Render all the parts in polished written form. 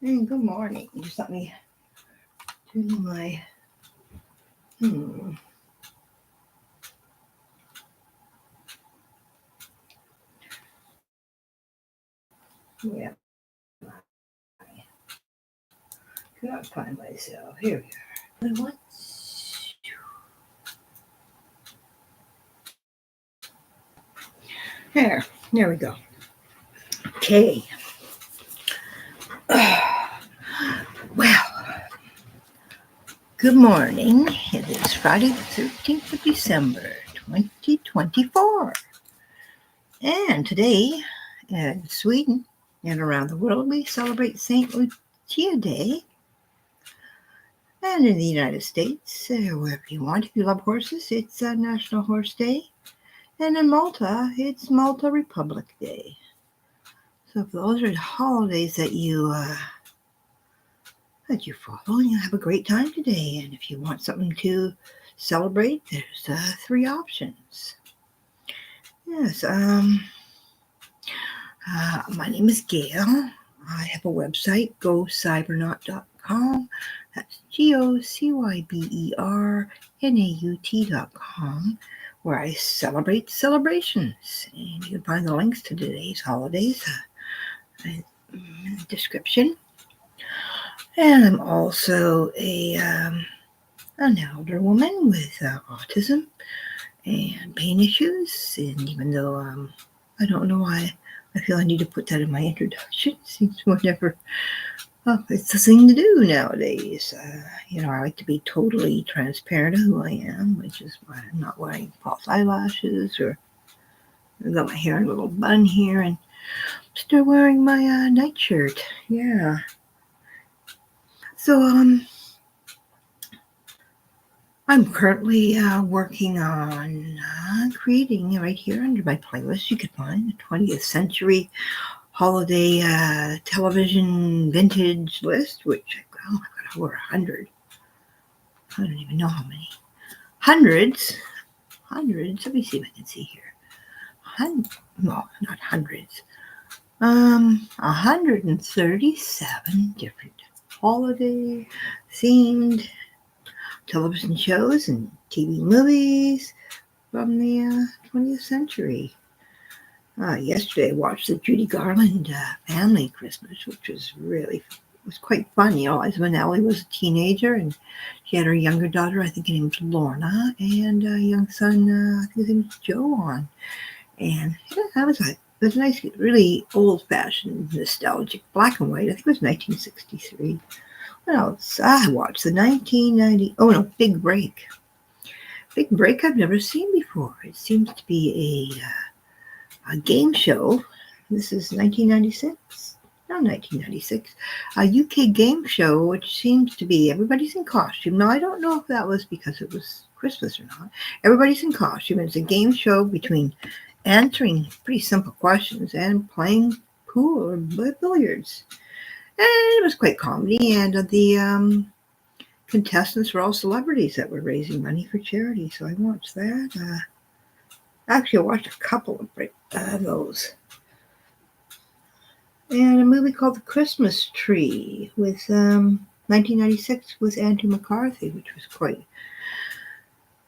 And good morning. Just let me turn my where am I? Cannot find myself. Here we are. What? There we go. Okay. Well, good morning. It is Friday the 13th of December, 2024. And today, in Sweden and around the world, we celebrate St. Lucia Day. And in the United States, wherever you want, if you love horses, it's National Horse Day. And in Malta, it's Malta Republic Day. So if those are the holidays that you follow, you have a great time today. And if you want something to celebrate, there's 3 options. Yes. My name is Gail. I have a website, gocybernaut.com. That's GOCYBERNAUT.com, where I celebrate celebrations. And you can find the links to today's holidays in the description. And I'm also an elder woman with autism and pain issues. And even though I don't know why I feel I need to put that in my introduction, it seems whatever. It's the thing to do nowadays. I like to be totally transparent of who I am, which is why I'm not wearing false eyelashes, or I've got my hair in a little bun here, and still wearing my nightshirt. Yeah. So I'm currently working on creating right here under my playlist. You can find the 20th century holiday television vintage list, which I've got over 100. I don't even know how many. Hundreds. Let me see if I can see here. No, not hundreds. 137 different holiday themed television shows and TV movies from the 20th century. Yesterday I watched the Judy Garland Family Christmas, which was quite fun. Liza Minnelli was a teenager, and she had her younger daughter, I think her name was Lorna, and a young son, I think his name was Joe on. And that was a nice, really old-fashioned, nostalgic black and white. I think it was 1963. What else? I watched the 1990. Oh no, Big Break. Big Break I've never seen before. It seems to be a game show. This is 1996. No, 1996. A UK game show, which seems to be everybody's in costume. Now, I don't know if that was because it was Christmas or not. Everybody's in costume. It's a game show between answering pretty simple questions and playing pool or billiards. And it was quite comedy, and the contestants were all celebrities that were raising money for charity, so I watched that. Actually, I watched a couple of those. And a movie called The Christmas Tree with 1996 with Andrew McCarthy, which was quite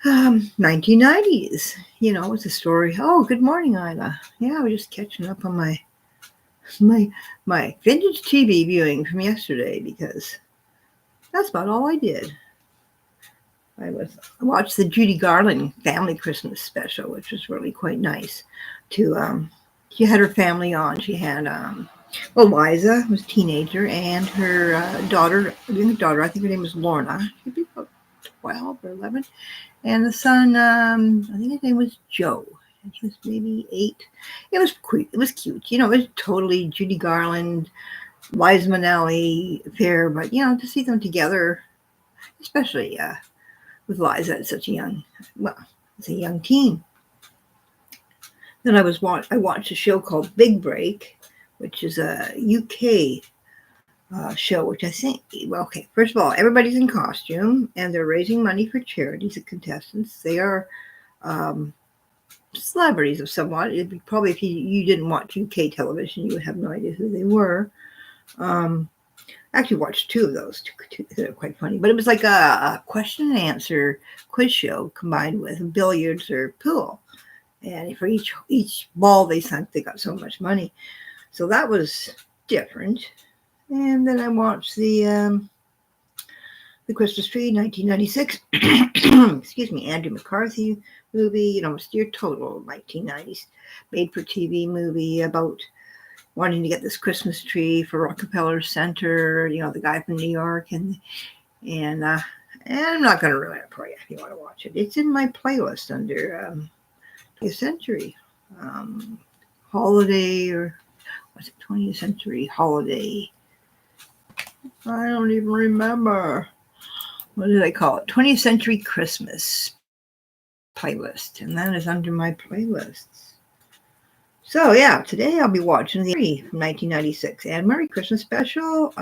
1990s. It's a story. Oh, good morning, Ida. Yeah, I was just catching up on my vintage TV viewing from yesterday, because that's about all I did. I watched the Judy Garland Family Christmas special, which was really quite nice. She had her family on. She had Liza was a teenager, and her daughter, I think her name was Lorna. She'd be about 12 or 11. And the son, I think his name was Joe. And he was maybe 8. It was cute. It was cute. It was totally Judy Garland, Liza Minnelli affair. But, to see them together, especially with Liza at such a young teen. Then I watched a show called Big Break, which is a UK show, which I think, first of all, everybody's in costume, and they're raising money for charities. The contestants, they are celebrities of somewhat. It'd be probably, if you didn't watch UK television, you would have no idea who they were. I actually watched two of those. Two that are quite funny. But it was like a question and answer quiz show combined with billiards or pool. And for each ball they sunk, they got so much money. So that was different. And then I watched the Christmas Tree, 1996. Excuse me, Andrew McCarthy movie. It's your total 1990s made-for-TV movie about wanting to get this Christmas tree for Rockefeller Center. The guy from New York, and I'm not going to ruin it for you if you want to watch it. It's in my playlist under 20th Century Holiday, or was it 20th Century Holiday? I don't even remember. What did I call it? 20th Century Christmas playlist, and that is under my playlists. So yeah, today I'll be watching the from 1996 and Merry Christmas Special.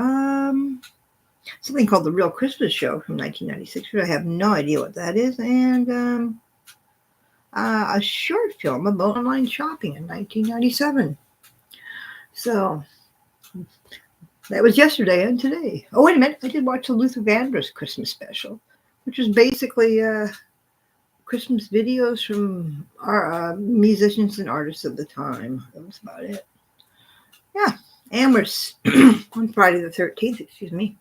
Something called The Real Christmas Show from 1996, but I have no idea what that is, and a short film about online shopping in 1997. So that was yesterday and today. Oh, wait a minute. I did watch the Luther Vandross Christmas Special, which was basically Christmas videos from our musicians and artists of the time. That was about it. Yeah. And we're on Friday the 13th, excuse me.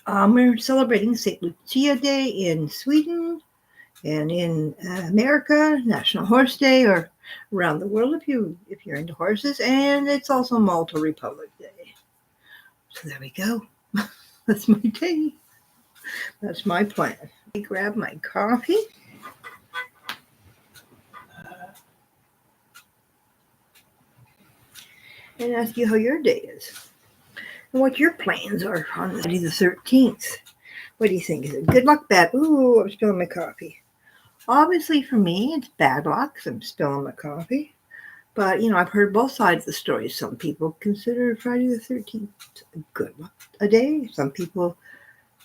We're celebrating St. Lucia Day in Sweden, and in America, National Horse Day, or around the world if you're into horses, and it's also Malta Republic Day. So there we go. That's my day. That's my plan. I grab my coffee. And ask you how your day is. And what your plans are on the 13th. What do you think? Is it good luck, bad? Ooh, I'm spilling my coffee. Obviously, for me, it's bad luck because I'm spilling my coffee. But, I've heard both sides of the story. Some people consider Friday the 13th a good luck a day. Some people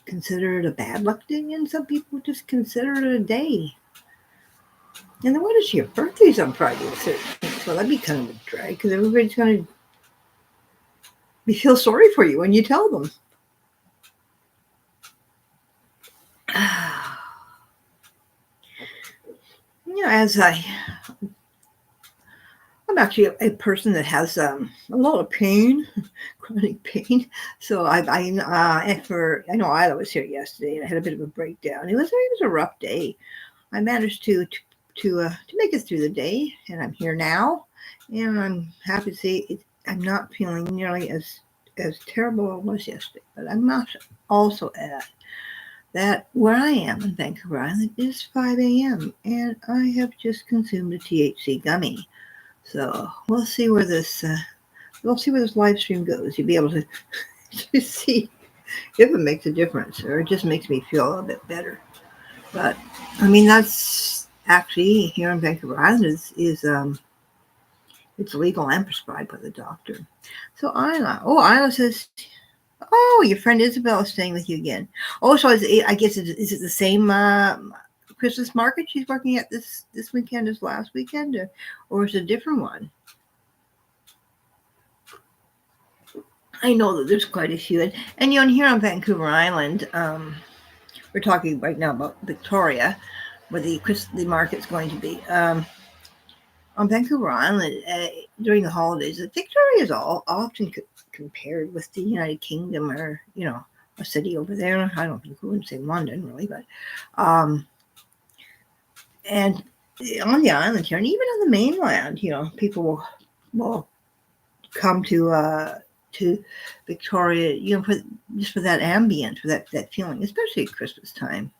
consider it a bad luck day. And some people just consider it a day. And then what is your birthday's on Friday the 13th? Well, that'd be kind of a drag because everybody's going to feel sorry for you when you tell them. As I'm actually a person that has a lot of pain, chronic pain. So I know Isla was here yesterday, and I had a bit of a breakdown. It was a rough day. I managed to make it through the day, and I'm here now, and I'm happy to say I'm not feeling nearly as terrible as I was yesterday. But I'm not also at that where I am in Vancouver Island is 5 a.m. and I have just consumed a THC gummy. So we'll see where this live stream goes. You'll be able to see if it makes a difference or it just makes me feel a little bit better. But that's actually here in Vancouver Island is it's legal and prescribed by the doctor. So Isla says, oh, your friend Isabel is staying with you again. Oh, so is it the same Christmas market she's working at this weekend as last weekend, or is it a different one? I know that there's quite a few, and here on Vancouver Island, we're talking right now about Victoria, where the market's going to be. On Vancouver Island, during the holidays, Victoria is often compared with the United Kingdom, or a city over there. I don't think we wouldn't say London really, but and on the island here, and even on the mainland, people will come to Victoria, for that ambient, for that feeling, especially at Christmas time.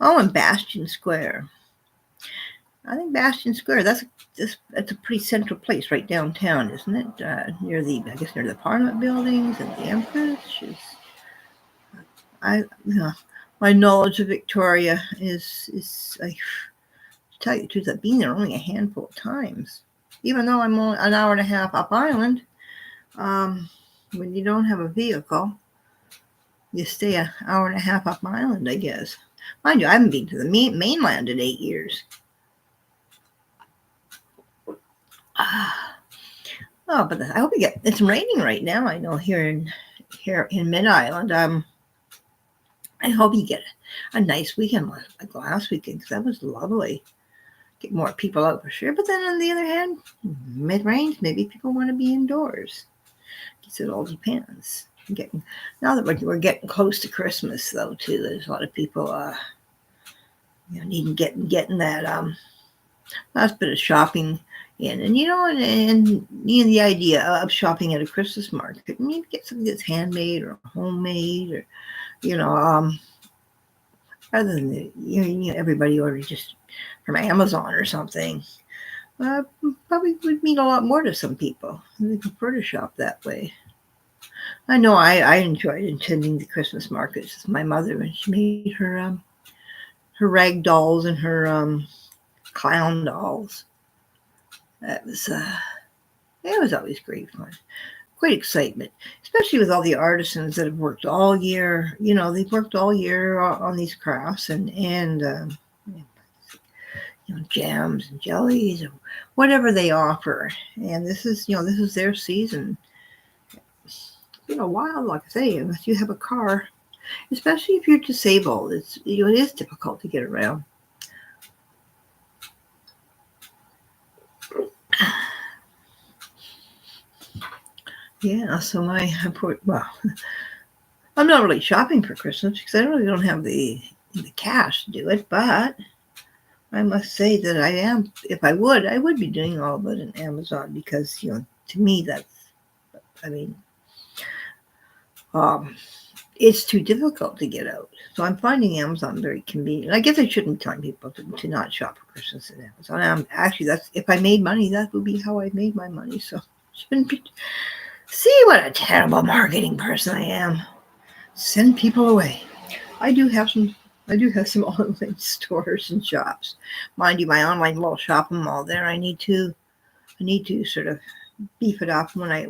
Oh, and Bastion Square. I think Bastion Square, that's a pretty central place right downtown, isn't it? Near the Parliament buildings and the Empress. My knowledge of Victoria is to tell you the truth, I've been there only a handful of times. Even though I'm only an hour and a half up island, when you don't have a vehicle, you stay an hour and a half up island, I guess. Mind you, I haven't been to the mainland in 8 years. Oh, but I hope you get. It's raining right now. I know here in Mid Island. I hope you get a nice weekend like last weekend because that was lovely. Get more people out for sure. But then on the other hand, mid range, maybe people want to be indoors. Guess it all depends. Now that we're getting close to Christmas though too, there's a lot of people needing getting that last bit of shopping in, and the idea of shopping at a Christmas market. You need to get something that's handmade or homemade, or rather than everybody orders just from Amazon or something. Probably would mean a lot more to some people. They prefer to shop that way. I know I enjoyed attending the Christmas markets with my mother, and she made her rag dolls and her clown dolls. That was it was always great fun. Great excitement, especially with all the artisans that have worked all year. They've worked all year on these crafts and jams and jellies or whatever they offer. And this is their season. It's been a while, like I say, unless you have a car, especially if you're disabled. It is difficult to get around. Yeah, so I'm not really shopping for Christmas because I really don't have the cash to do it, but I must say that I am. If I would be doing all of it in Amazon because to me it's too difficult to get out. So I'm finding Amazon very convenient. I guess I shouldn't tell people to not shop for Christmas at Amazon. Actually, that's if I made money, that would be how I made my money. So shouldn't be. See what a terrible marketing person I am. Send people away. I do have some online stores and shops. Mind you, my online little shopping mall there. I need to sort of beef it up when I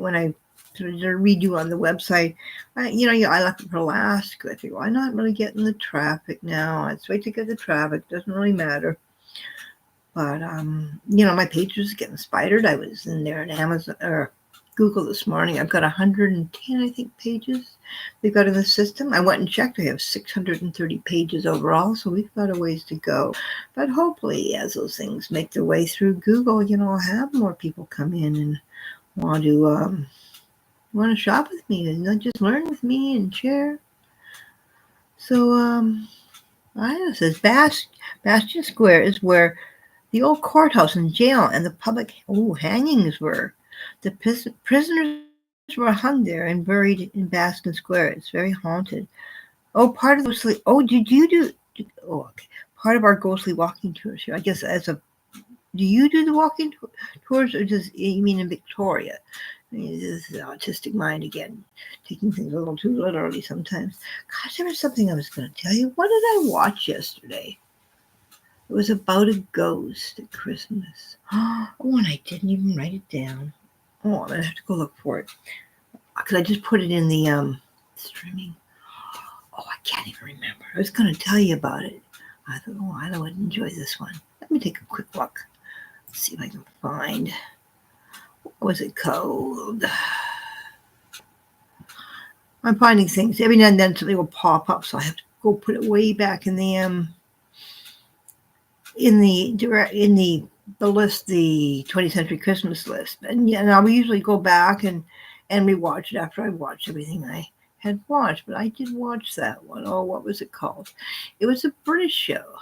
sort of redo on the website. I left it for last because I figure I'm not really getting the traffic now. Let's wait to get the traffic. Doesn't really matter. But my page was getting spidered. I was in there at Amazon or Google this morning. I've got 110, I think, pages they've got in the system. I went and checked. I have 630 pages overall, so we've got a ways to go. But hopefully, as those things make their way through Google, I'll have more people come in and want to shop with me and not just learn with me and share. So, I know it says Bastion Square is where the old courthouse and jail and the public hangings were. The prisoners were hung there and buried in Baskin Square. It's very haunted. Part of the did you do? Okay. Part of our ghostly walking tours here. I guess do you do the walking tours, or you mean in Victoria? I mean, this is autistic mind again, taking things a little too literally sometimes. Gosh, there was something I was going to tell you. What did I watch yesterday? It was about a ghost at Christmas. And I didn't even write it down. I'm going to have to go look for it. Because I just put it in the streaming. I can't even remember. I was going to tell you about it. I thought, I would enjoy this one. Let me take a quick look. Let's see if I can find. What was it called? I'm finding things. Every now and then something will pop up, so I have to go put it way back in the list, the 20th Century Christmas list. And I will usually go back and rewatch it after I watched everything I had watched. But I did watch that one. What was it called? It was a British show.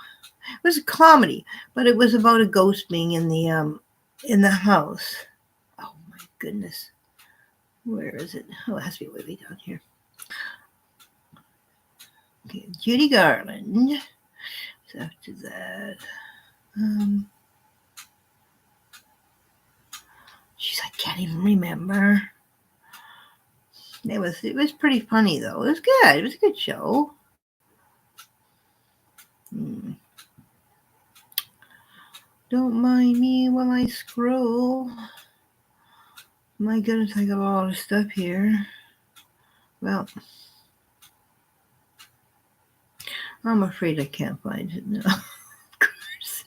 It was a comedy, but it was about a ghost being in the house. Oh my goodness. Where is it? It has to be way down here. Okay, Judy Garland. So after that, I can't even remember. It was pretty funny though. It was good. It was a good show. Don't mind me while I scroll. My goodness, I got a lot of stuff here. Well, I'm afraid I can't find it now. Of course.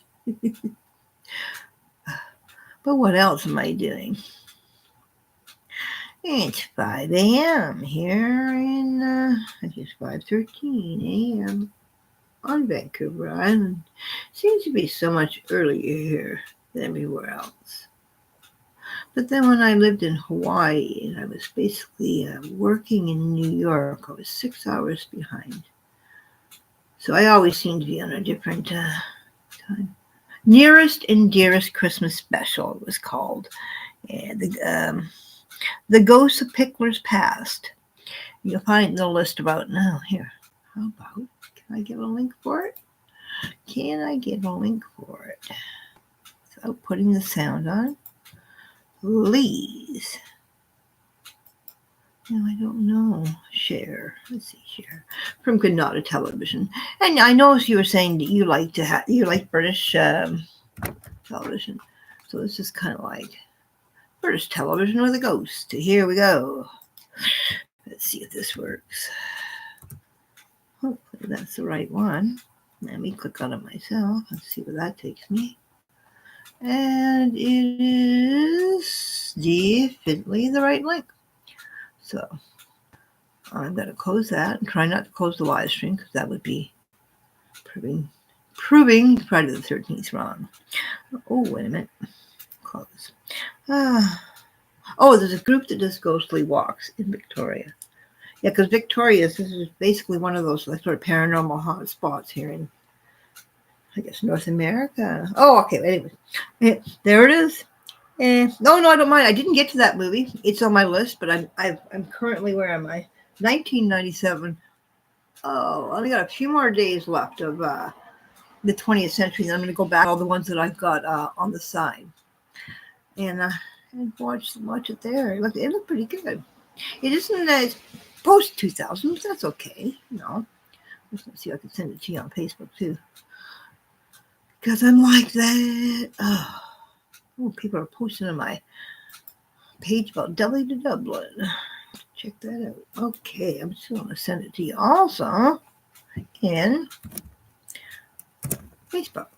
But what else am I doing? It's 5 a.m. here in, I guess 5:13 a.m. on Vancouver Island. Seems to be so much earlier here than everywhere else. But then when I lived in Hawaii and I was basically working in New York, I was 6 hours behind. So I always seem to be on a different time. Nearest and Dearest Christmas Special, it was called. And the Ghosts of Pickler's Past. You'll find the list about now. Here, how about, can I get a link for it? Can I get a link for it? Without putting the sound on? Please. No, I don't know. Share. Let's see, share. From Granada Television. And I know you were saying that you like British television. So this is kind of like British television with a ghost. Here we go. Let's see if this works. Hopefully that's the right one. Let me click on it myself. Let's see where that takes me. And it is definitely the right link. So I'm going to close that and try not to close the live stream because that would be proving Friday the 13th wrong. Oh, wait a minute. Close. Oh, there's a group that does ghostly walks in Victoria. Yeah, because this is basically one of those sort of paranormal hot spots here in, I guess, North America. Oh, okay. Anyway, there it is. No, I don't mind. I didn't get to that movie. It's on my list, but I'm currently, where am I? 1997. Oh, I only got a few more days left of the 20th century. Then I'm going to go back to all the ones that I've got on the side and watch it there. It looked pretty good. It isn't post 2000s. That's okay. Let's see if I can send it to you on Facebook too, because I'm like that. Oh, people are posting on my page about Deli to Dublin. Check that out. Okay, I'm just going to send it to you also in Facebook.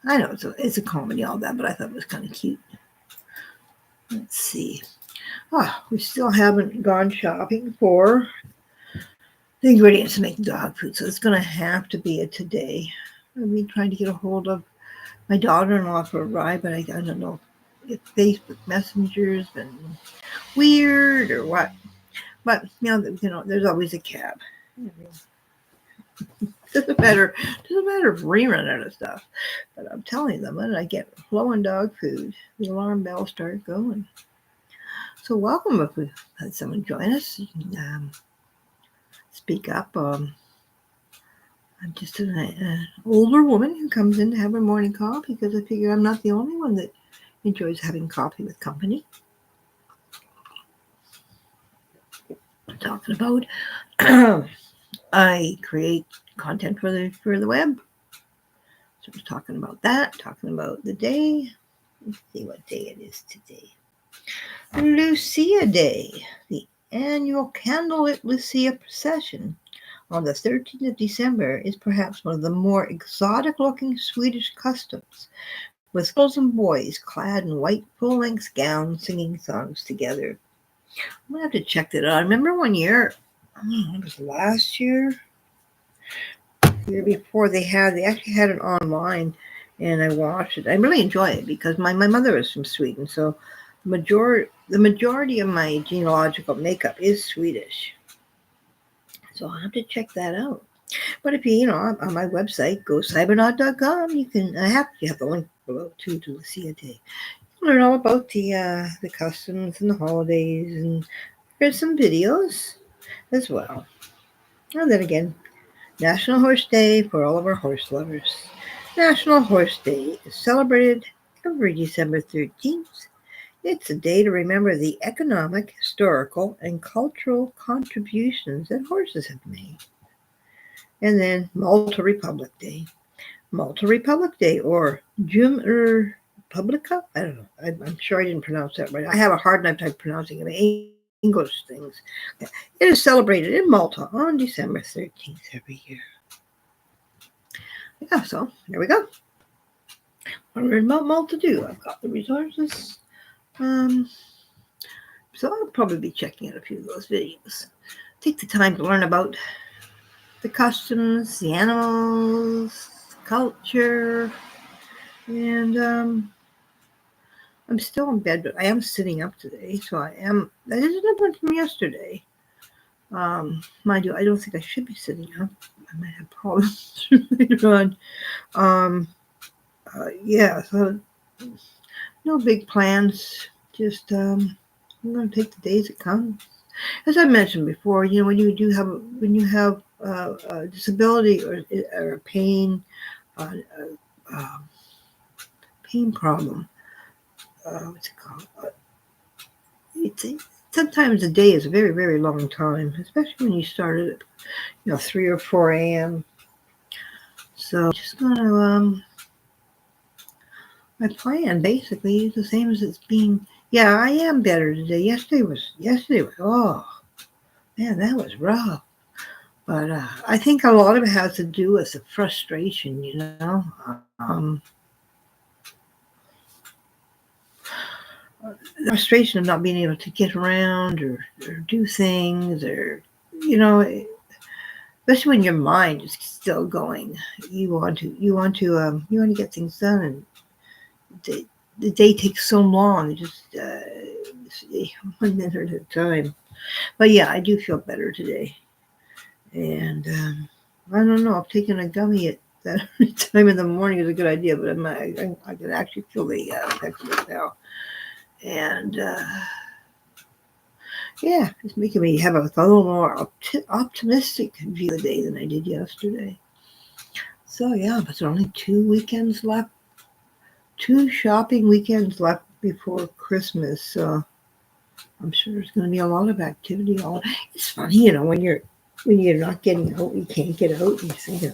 I know it's a comedy, all that, but I thought it was kind of cute. Let's see. We still haven't gone shopping for the ingredients to make dog food, so it's going to have to be a today. I've been trying to get a hold of my daughter-in-law for a ride, but I don't know if Facebook Messenger's been weird or what. But there's always a cab. Doesn't matter if we run out of stuff. But I'm telling them, when I get low on dog food, the alarm bells start going. So welcome if we've had someone join us. You can speak up. I'm just an older woman who comes in to have her morning coffee because I figure I'm not the only one that enjoys having coffee with company. I'm talking about I create content for the web. So I was talking about that, talking about the day. Let's see what day it is today. Lucia Day, the annual candlelit Lucia procession on the 13th of December is perhaps one of the more exotic-looking Swedish customs, with girls and boys clad in white full-length gowns singing songs together. I'm going to have to check that out. I remember one year, I don't know, it was last year, the year before, they actually had it online, and I watched it. I really enjoy it because my mother is from Sweden, so the majority of my genealogical makeup is Swedish. So I'll have to check that out. But if you on my website, gocybernaut.com, you have the link below too to Lucia Day. You learn all about the customs and the holidays, and there's some videos as well. And then again, National Horse Day for all of our horse lovers. National Horse Day is celebrated every December 13th. It's a day to remember the economic, historical, and cultural contributions that horses have made. And then Malta Republic Day. Malta Republic Day, or Republica? I don't know. I'm sure I didn't pronounce that right. I have a hard time pronouncing it. English things. It is celebrated in Malta on December 13th every year. Yeah, so there we go. What I learned about Malta do. I've got the resources. Um, so I'll probably be checking out a few of those videos. Take the time to learn about the customs, the animals, culture, and I'm still in bed, but I am sitting up today, so I am. That is a different from yesterday. Mind you, I don't think I should be sitting up. I might have problems later on. Um, yeah, so no big plans. Just I'm going to take the days that come. As I mentioned before, when you have a disability or a uh, uh, pain problem, what's it called? It's sometimes a day is a very, very long time, especially when you start at 3 or 4 a.m. So just gonna my plan basically is the same as it's been. Yeah, I am better today. Yesterday was oh man, that was rough. But I think a lot of it has to do with the frustration. The frustration of not being able to get around or do things you know, especially when your mind is still going. You want to get things done, and the day takes so long, just 1 minute at a time. But yeah, I do feel better today, and I don't know. If taking a gummy at that time in the morning is a good idea, but I can actually feel the effects of it now, and yeah, it's making me have a little more optimistic view of the day than I did yesterday. So yeah, but there are only 2 weekends left, 2 shopping weekends left before Christmas. So I'm sure there's going to be a lot of activity. It's funny, when you're not getting out, you can't get out, and you're thinking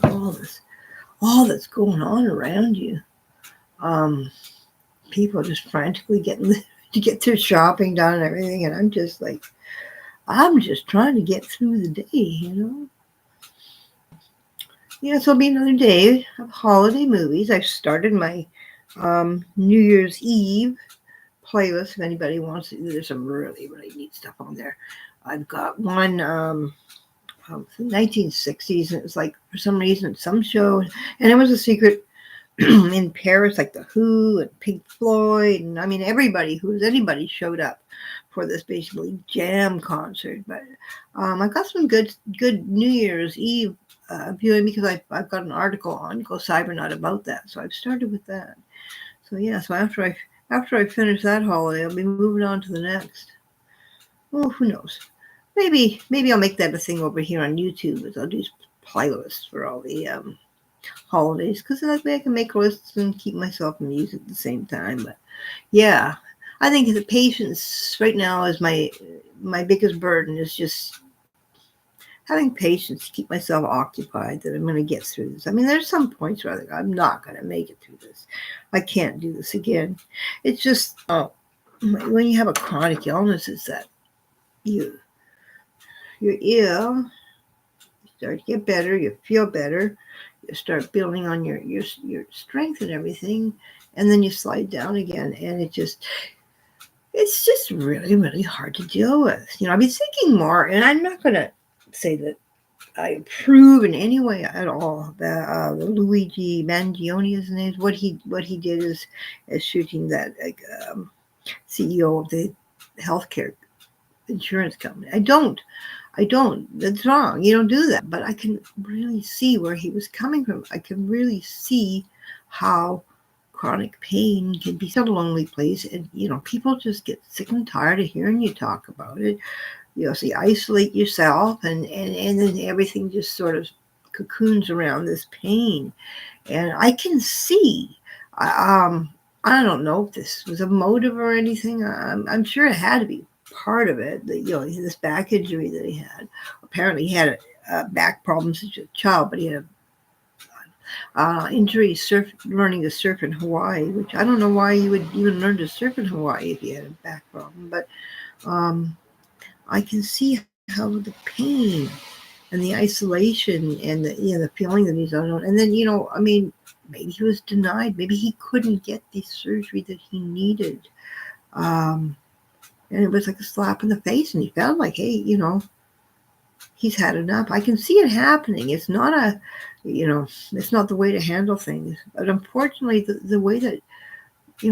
all that's going on around you. Um, People are just frantically getting to get their shopping done and everything, and I'm just trying to get through the day. Yeah, so it'll be another day of holiday movies. I've started my New Year's Eve playlist. If anybody wants to, there's some really, really neat stuff on there. I've got one from the 1960s, and it was like, for some reason, some show, and it was a secret in Paris, like The Who and Pink Floyd, and I mean, anybody showed up for this basically jam concert. But I got some good New Year's Eve viewing, because I've got an article on Go Cybernaut about that, so I've started with that. So yeah, so after I finish that holiday, I'll be moving on to the next. Well, who knows? Maybe I'll make that a thing over here on YouTube, as I'll do playlists for all the holidays, because that way I can make lists and keep myself amused at the same time. But yeah, I think the patience right now is my biggest burden, is just having patience to keep myself occupied, that I'm going to get through this. I mean, there's some points where I think I'm not going to make it through this. I can't do this again. It's just when you have a chronic illness, it's that you're ill, you start to get better, you feel better, you start building on your strength and everything, and then you slide down again, and it's just really, really hard to deal with. I've been thinking more, and I'm not going to say that I approve in any way at all that Luigi Mangione, his name, what he did is shooting that CEO of the healthcare insurance company. I don't. That's wrong. You don't do that. But I can really see where he was coming from. I can really see how chronic pain can be such a lonely place, and people just get sick and tired of hearing you talk about it. So you isolate yourself, and then everything just sort of cocoons around this pain. And I can see, I don't know if this was a motive or anything. I'm sure it had to be part of it. This back injury that he had. Apparently, he had back problems as a child, but he had injury learning to surf in Hawaii, which I don't know why you would even learn to surf in Hawaii if you had a back problem. But I can see how the pain and the isolation and the feeling that he's on, and then I mean, maybe he was denied, maybe he couldn't get the surgery that he needed. And it was like a slap in the face, and he felt like, hey, he's had enough. I can see it happening. It's not it's not the way to handle things. But unfortunately, the way that,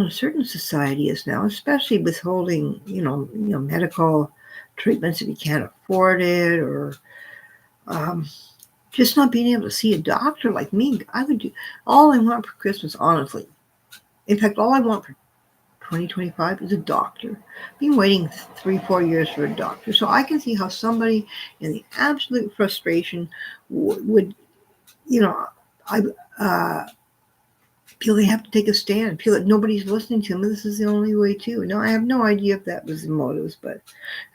certain society is now, especially withholding, medical treatments if you can't afford it, or just not being able to see a doctor like me. I would do all I want for Christmas, honestly. In fact, all I want for 2025 is a doctor. I've been waiting 3-4 years for a doctor. So I can see how somebody in the absolute frustration would, I feel they have to take a stand, feel that nobody's listening to them, and this is the only way to. Now, I have no idea if that was the motives, but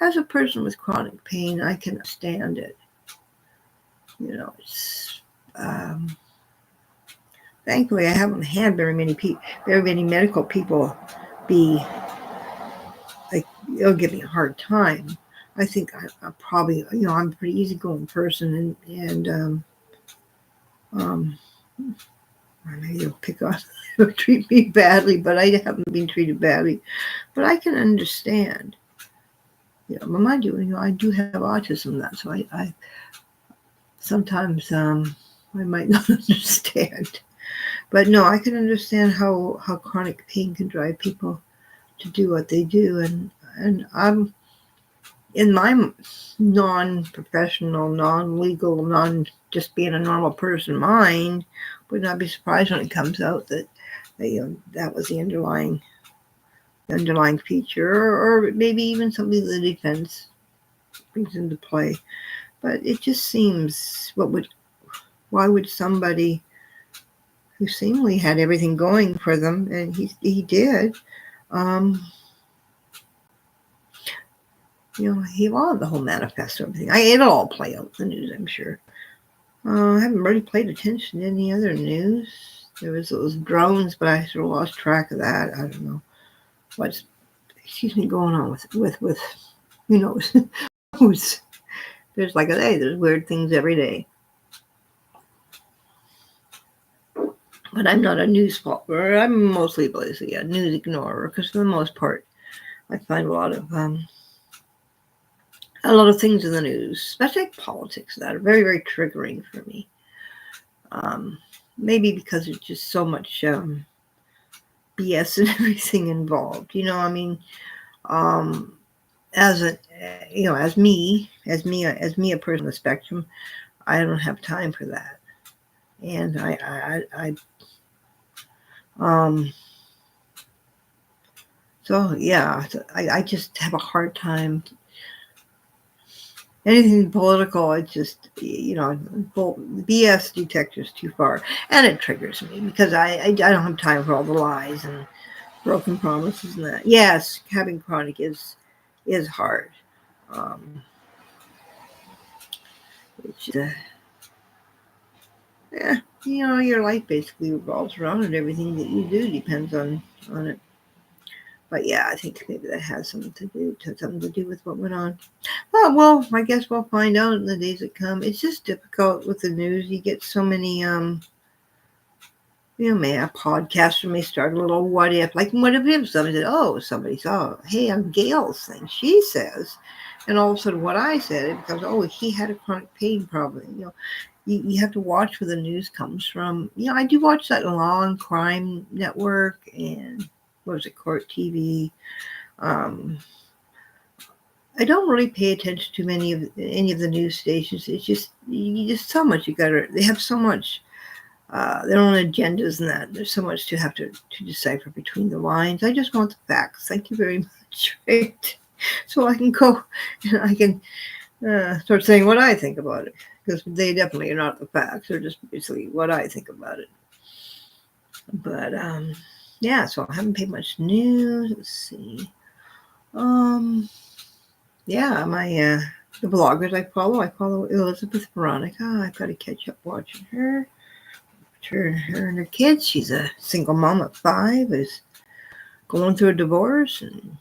as a person with chronic pain, I can understand it. It's, thankfully, I haven't had very many medical people be like, it'll give me a hard time. I think I probably, I'm a pretty easygoing person, and maybe they'll pick on, they'll treat me badly, but I haven't been treated badly. But I can understand. But mind you, I do have autism, so I sometimes I might not understand. But no, I can understand how chronic pain can drive people to do what they do, and I'm in my non-professional, non-legal, just being a normal person mind, would not be surprised when it comes out that that was the underlying feature, or maybe even something the defense brings into play. But it just seems, why would somebody who seemingly had everything going for them, and he did, he lost the whole manifesto, everything. It'll all play out in the news, I'm sure. I haven't really paid attention to any other news. There was those drones, but I sort of lost track of that. I don't know what's, going on with who knows who's. There's, like I say, there's weird things every day. But I'm not a news follower. I'm mostly basically a news ignorer, because for the most part, I find a lot of things in the news, especially politics, that are very, very triggering for me. Maybe because there's just so much BS and everything involved. As me, a person on the spectrum, I don't have time for that, and so yeah, I just have a hard time. Anything political, it's just, BS detector's too far, and it triggers me because I don't have time for all the lies and broken promises and that. Yes, having chronic is hard. Your life basically revolves around it. Everything that you do depends on it. But yeah, I think maybe that has something to do with what went on. Well, I guess we'll find out in the days that come. It's just difficult with the news. You get so many, may a podcaster may start a little what if, like what if somebody said, somebody saw, hey, on Gail's thing, she says, and all of a sudden what I said, it becomes, he had a chronic pain problem. You have to watch where the news comes from. I do watch that Law and Crime Network and Court TV. I don't really pay attention to any of the news stations. It's just so much they have so much their own agendas, and that there's so much to have to decipher between the lines. I just want the facts. Thank you very much, right? So I can go and I can start saying what I think about it, because they definitely are not the facts. They're just basically what I think about it. But yeah, so I haven't paid much news. Let's see. Yeah, my the bloggers I follow Elizabeth Veronica. I've got to catch up watching her. Her and her kids. She's a single mom at 5, is going through a divorce, and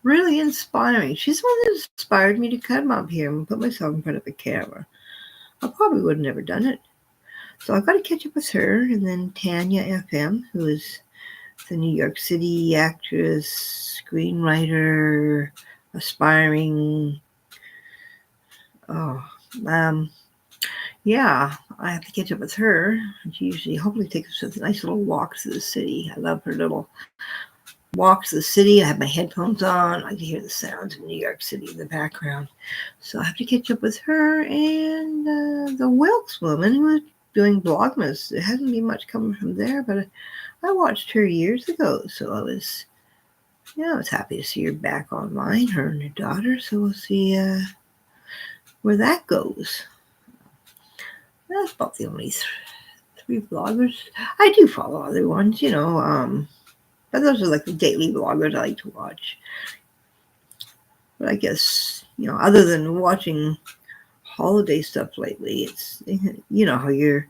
really inspiring. She's the one that inspired me to come up here and put myself in front of a camera. I probably would have never done it. So I've got to catch up with her, and then Tanya FM, who is the New York City actress, screenwriter, aspiring. Oh, um, yeah, I have to catch up with her. She usually, hopefully, takes us a nice little walk through the city. I love her little walks through the city. I have my headphones on. I can hear the sounds of New York City in the background. So I have to catch up with her and the Wilkes woman who was doing Vlogmas. There hasn't been much coming from there, but I watched her years ago. So I was happy to see her back online, her and her daughter. So we'll see where that goes. That's about the only three vloggers. I do follow other ones, but those are like the daily vloggers I like to watch. But I guess, other than watching holiday stuff lately, it's, how your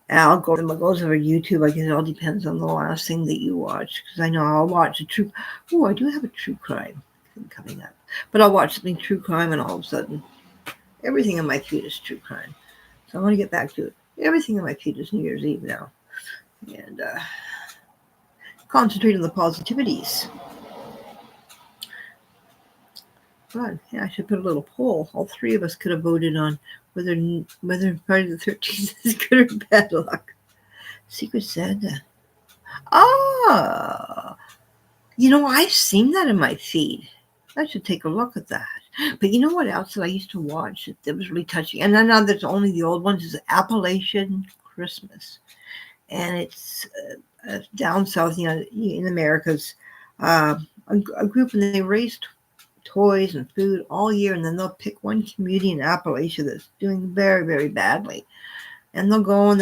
algorithm goes over YouTube. I guess it all depends on the last thing that you watch. Because I know I'll watch I do have a true crime thing coming up. But I'll watch something true crime and all of a sudden, everything on my feed is true crime. So I want to get back to it. Everything on my feed is New Year's Eve now. And concentrate on the positivities. God, yeah, I should put a little poll. All three of us could have voted on whether Friday the 13th is good or bad luck. Secret Santa. Oh, I've seen that in my feed. I should take a look at that. But you know what else that I used to watch that was really touching? And I know there's only the old ones, is Appalachian Christmas. And it's down south, in Americas, a group, and they raised toys and food all year, and then they'll pick one community in Appalachia that's doing very, very badly. And they'll go and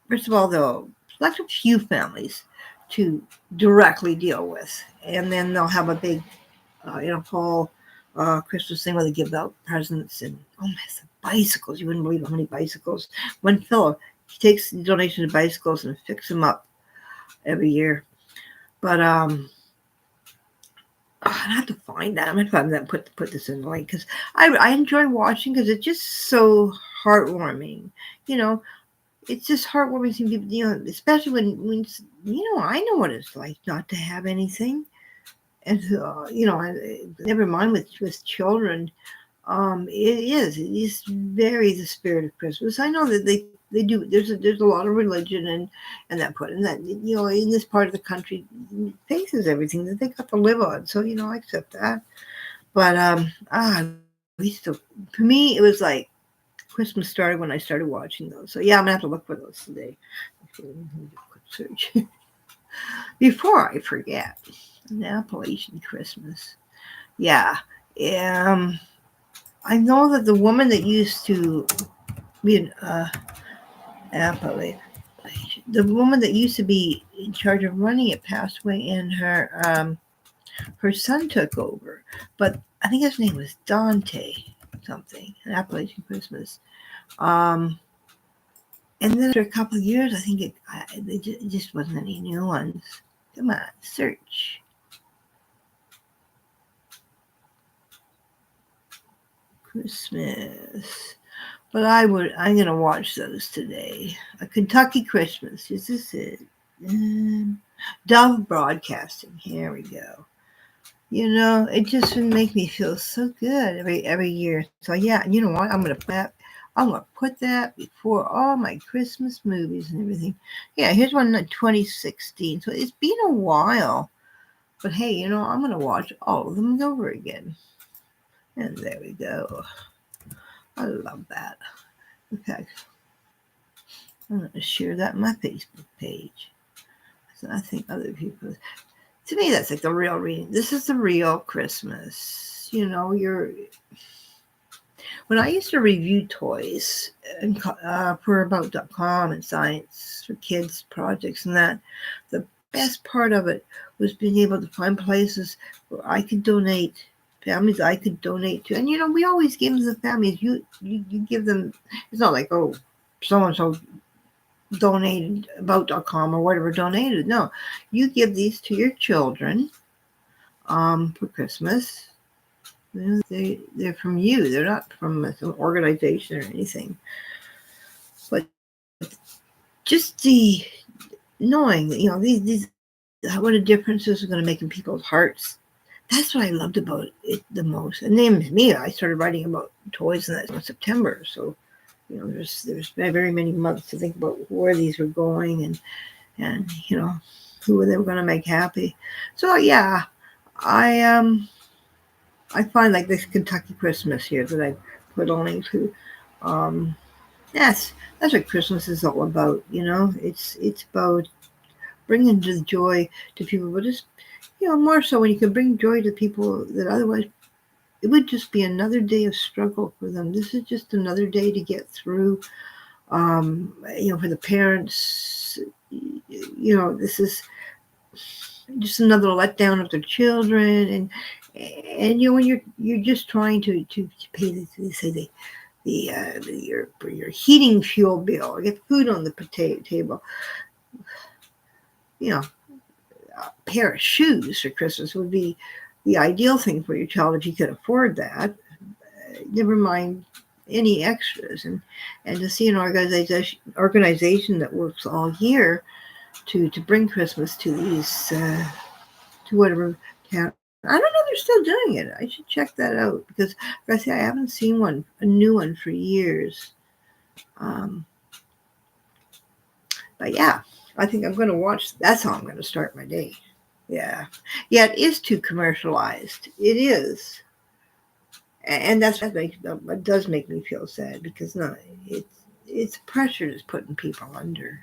first of all, they'll select a few families to directly deal with. And then they'll have a big, fall Christmas thing where they give out presents and, bicycles. You wouldn't believe how many bicycles. One fellow, he takes the donation of bicycles and fixes them up every year. But, I have to find that. I'm going to find that and put this in the link, because I enjoy watching, because it's just so heartwarming. It's just heartwarming to people, especially when I know what it's like not to have anything. And, never mind with children. It is very the spirit of Christmas. I know that they do. There's a lot of religion and that put in that, in this part of the country faces everything that they got to live on. So I accept that. But for me it was like Christmas started when I started watching those. So yeah, I'm gonna have to look for those today. Quick search before I forget. An Appalachian Christmas. Yeah. I know that the woman that used to be an Appalachian, the woman that used to be in charge of running it passed away, and her son took over. But I think his name was Dante something, an Appalachian Christmas. And then after a couple of years, I think it just wasn't any new ones. Come on, search. Christmas. But I'm going to watch those today. A Kentucky Christmas. Is this it? Dove Broadcasting. Here we go. It just would make me feel so good every year. So yeah, you know what? I'm going to put that before all my Christmas movies and everything. Yeah, here's one in 2016. So it's been a while. But hey, I'm going to watch all of them over again. And there we go. I love that. In fact, I'm going to share that on my Facebook page. So I think other people, to me, that's like the real reading. This is the real Christmas. When I used to review toys for About.com and Science for Kids projects and that, the best part of it was being able to find places where I could donate, families I could donate to. And, we always give them to the families. You give them, it's not like, oh, so-and-so donated, About.com or whatever donated. No, you give these to your children for Christmas. They're from you. They're not from some organization or anything. But just the knowing that, these what a difference this is going to make in people's hearts. That's what I loved about it the most. And then me, I started writing about toys in September. So, there's very many months to think about where these were going and who they were going to make happy. So yeah, I I find like this Kentucky Christmas here that I put on into. Yes, that's what Christmas is all about. It's about bringing the joy to people, but just more so when you can bring joy to people that otherwise it would just be another day of struggle for them. This is just another day to get through. For the parents, this is just another letdown of their children, and when you're just trying to pay your heating fuel bill or get food on the table, a pair of shoes for Christmas would be the ideal thing for your child if you could afford that. Never mind any extras, and to see an organization that works all year to bring Christmas to these to whatever town. I don't know, they're still doing it. I should check that out because, like I say, I haven't seen a new one for years. But yeah, I think I'm going to watch. That's how I'm going to start my day. Yeah, it is too commercialized. It is, and that does make me feel sad because it's pressure that's putting people under.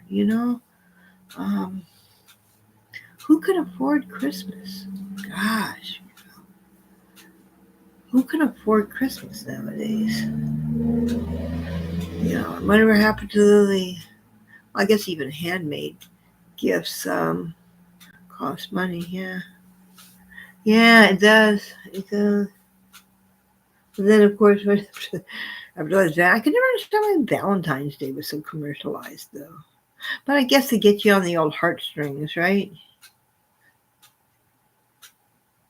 Who can afford Christmas? Gosh, who can afford Christmas nowadays? Whatever happened to I guess even handmade gifts cost money. Yeah, it does. It does. And then, of course, I realized that I could never understand why Valentine's Day was so commercialized, though. But I guess to get you on the old heartstrings, right?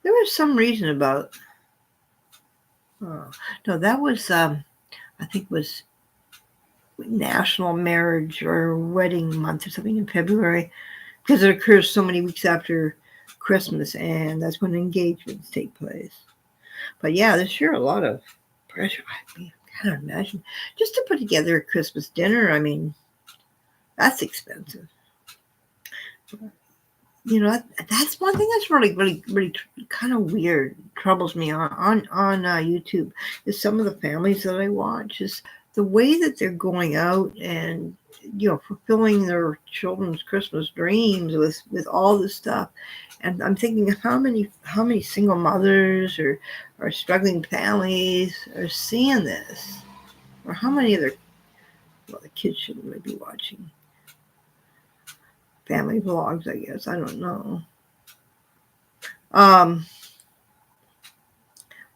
There was some reason about. Oh, no, that was I think was National Marriage or Wedding Month or something in February, because it occurs so many weeks after Christmas, and that's when engagements take place. But yeah, there's sure a lot of pressure. I can't imagine just to put together a Christmas dinner. I mean, that's expensive. That's one thing that's really, really, really kind of weird, troubles me on YouTube, is some of the families that I watch, is the way that they're going out and fulfilling their children's Christmas dreams with all this stuff. And I'm thinking, how many single mothers or struggling families are seeing this, or how many other the kids shouldn't really be watching family vlogs, I guess. I don't know.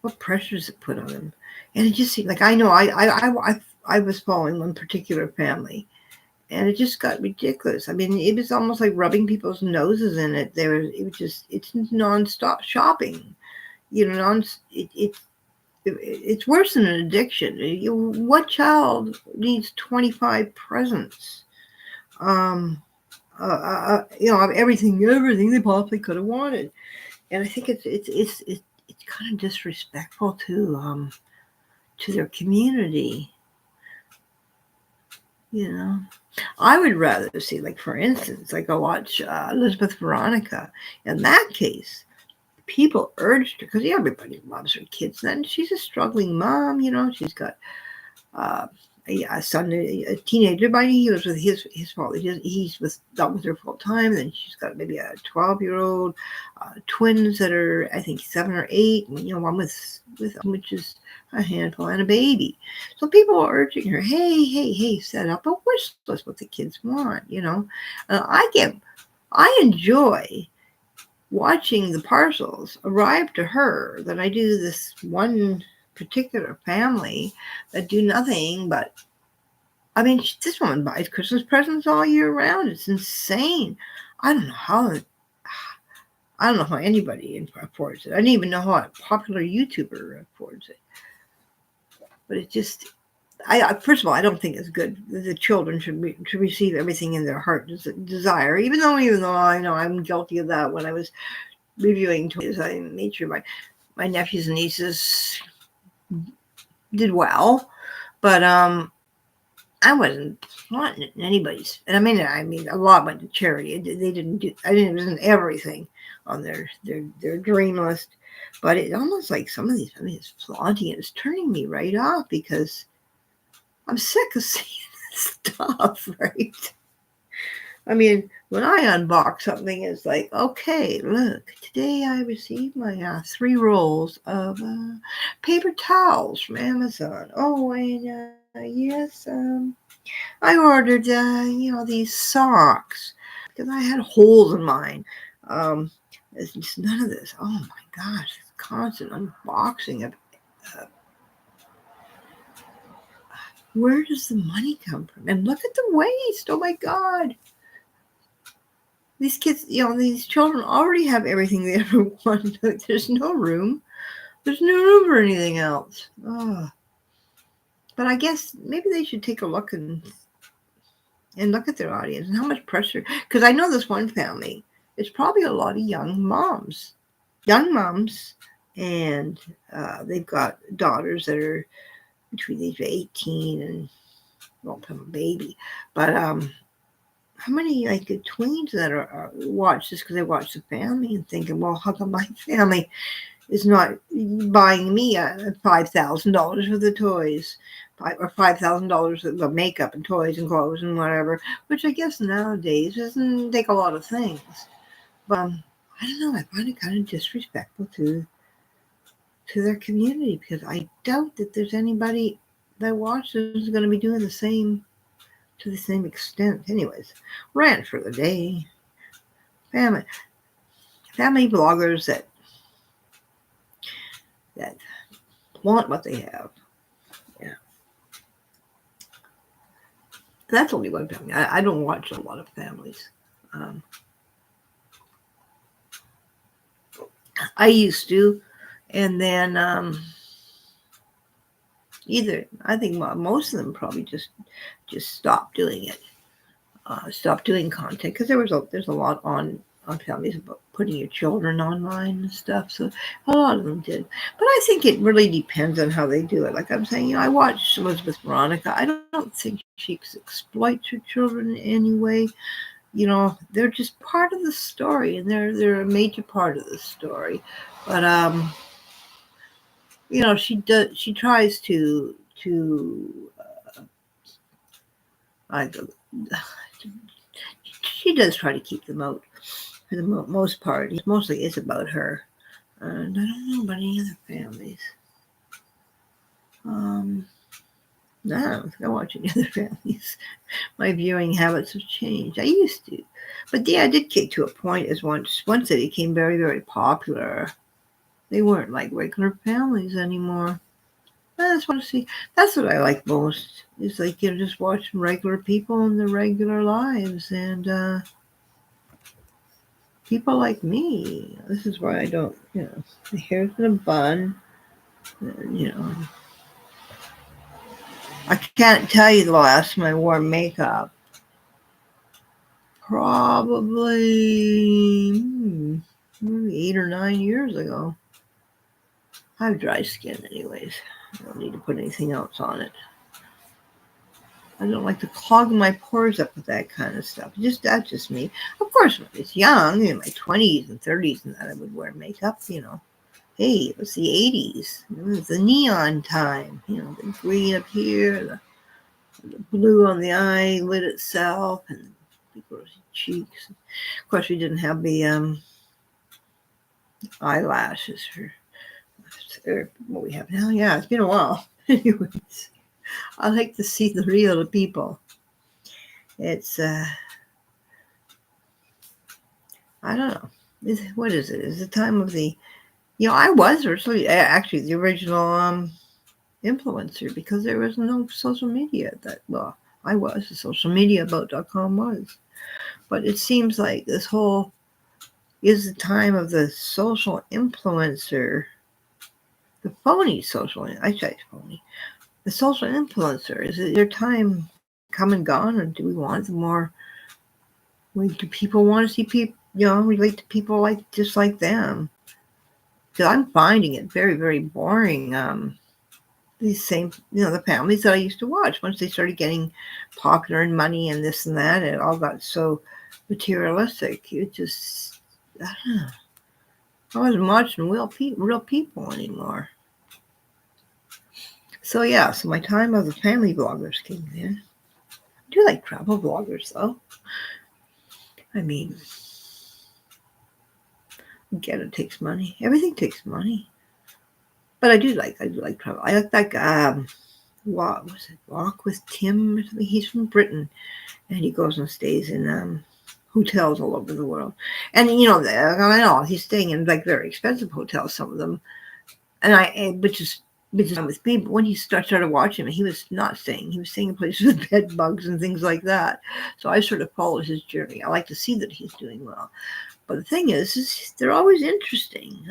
What pressures it put on them, and it just seemed like I was following one particular family, and it just got ridiculous. I mean, it was almost like rubbing people's noses in it. It's nonstop shopping, it's worse than an addiction. What child needs 25 presents? Of everything they possibly could have wanted, and I think it's kind of disrespectful to their community. I would rather see, like, for instance, like I watch Elizabeth Veronica. In that case, people urged her, because everybody loves her kids. Then she's a struggling mom. She's got a son, a teenager. By he was with his father. He's not with her full time. Then she's got maybe a 12-year-old, twins that are, I think, 7 or 8. One with which is a handful, and a baby. So people are urging her, hey, set up a wish list what the kids want. I enjoy watching the parcels arrive to her than I do this one particular family that do nothing but, I mean, this woman buys Christmas presents all year round. It's insane. I don't know how anybody affords it. I don't even know how a popular YouTuber affords it. But it just, First of all, I don't think it's good that the children should receive everything in their heart desire. Even though I know I'm guilty of that. When I was reviewing toys, I made sure my nephews and nieces did well, but I wasn't wanting anybody's. And I mean, a lot went to charity. They didn't do. It wasn't everything on their dream list, but it almost like some of these. I mean, it's flaunting. It's turning me right off because I'm sick of seeing this stuff, right? I mean, when I unbox something, it's like, okay, look, today I received my 3 rolls of paper towels from Amazon. Oh, and yes, I ordered, these socks because I had holes in mine. There's just none of this. Oh my gosh, this constant unboxing of. Where does the money come from? And look at the waste. Oh my God. These kids, these children already have everything they ever want. There's no room. There's no room for anything else. Oh. But I guess maybe they should take a look and look at their audience and how much pressure. Because I know this one family, it's probably a lot of young moms. And they've got daughters that are between the age of 18 and, well, I'm a baby. But how many like the tweens that are watch this because they watch the family and thinking, well, how come my family is not buying me $5,000 for the toys, or $5,000 of the makeup and toys and clothes and whatever, which I guess nowadays doesn't take a lot of things. But I don't know. I find it kind of disrespectful to their community because I doubt that there's anybody that watches is going to be doing the same to the same extent. Anyways, rant for the day. Family bloggers that want what they have. Yeah. That's only one family. I don't watch a lot of families. I used to, and then I think most of them probably just stopped doing it. Stopped doing content because there's a lot on families about putting your children online and stuff. So a lot of them did. But I think it really depends on how they do it. Like I'm saying, I watched Elizabeth Veronica. I don't think she exploits her children in any way. They're just part of the story, and they're a major part of the story. But she tries to she does try to keep them out for the most part. It mostly is about her. And I don't know about any other families. No, I don't think I watch any other families. My viewing habits have changed. I used to. But yeah, I did get to a point as once they became very, very popular. They weren't like regular families anymore. I just want to see. That's what I like most. Is like just watching regular people in their regular lives and people like me. This is why I don't. The hair's in a bun. I can't tell you the last time I wore makeup. Probably maybe 8 or 9 years ago. I have dry skin anyways. I don't need to put anything else on it. I don't like to clog my pores up with that kind of stuff. That's just me. Of course, when I was young, in my 20s and 30s and that, I would wear makeup, Hey, it was the 80s. It was the neon time. The green up here, the blue on the eyelid itself, and the rosy cheeks. Of course, we didn't have the eyelashes for what we have now. Yeah, it's been a while. Anyways, I like to see the real people. It's I don't know. What is it? Is the time of the I was actually the original influencer because there was no social media I was. The social media about.com was. But it seems like this whole is the time of the social influencer, the phony social, I say phony, the social influencers. Is their time come and gone, or do we want more? Do people want to see people, relate to people just like them? Because I'm finding it very, very boring. These same, the families that I used to watch, once they started getting popular and money and this and that, it all got so materialistic. It just, I don't know. I wasn't watching real people anymore. So yeah, so my time of the family vloggers came in. I do like travel vloggers though. I mean, again, it takes money. Everything takes money. But I do like travel. I like that Walk with Tim or something. He's from Britain, and he goes and stays in hotels all over the world. And I know he's staying in like very expensive hotels, some of them, which is fine with me. But when he started watching him, he was not staying. He was staying in places with bed bugs and things like that. So I sort of followed his journey. I like to see that he's doing well. But the thing is they're always interesting.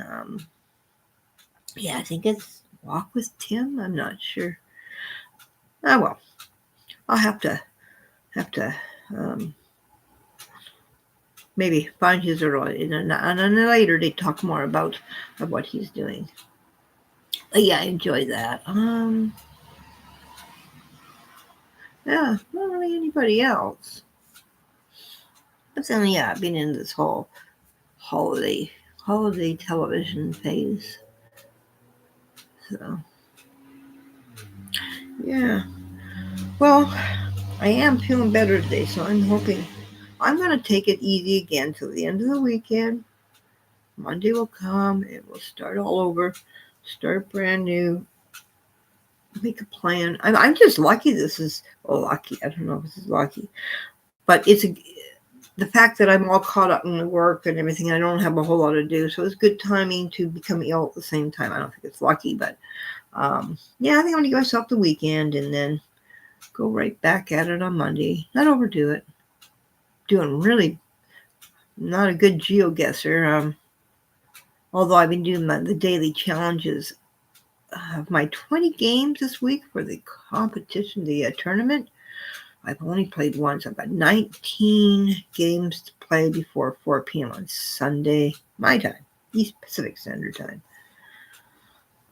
Yeah, I think it's Walk with Tim. I'm not sure. Well, I'll have to maybe find his and then later they talk more about what he's doing. But yeah, I enjoy that. Yeah, not really anybody else. But then yeah, I've been in this whole holiday television phase. So yeah. Well, I am feeling better today, so I'm hoping I'm going to take it easy again till the end of the weekend. Monday will come. It will start all over. Start brand new. Make a plan. I'm just lucky this is lucky. I don't know if this is lucky. But the fact that I'm all caught up in the work and everything, I don't have a whole lot to do. So it's good timing to become ill at the same time. I don't think it's lucky, but yeah, I think I'm going to give myself the weekend and then go right back at it on Monday. Not overdo it. Doing really not a good geoguesser. Although I've been doing the daily challenges of my 20 games this week for the competition, the tournament. I've only played once. I've got 19 games to play before 4 p.m. on Sunday, my time, East Pacific Standard Time.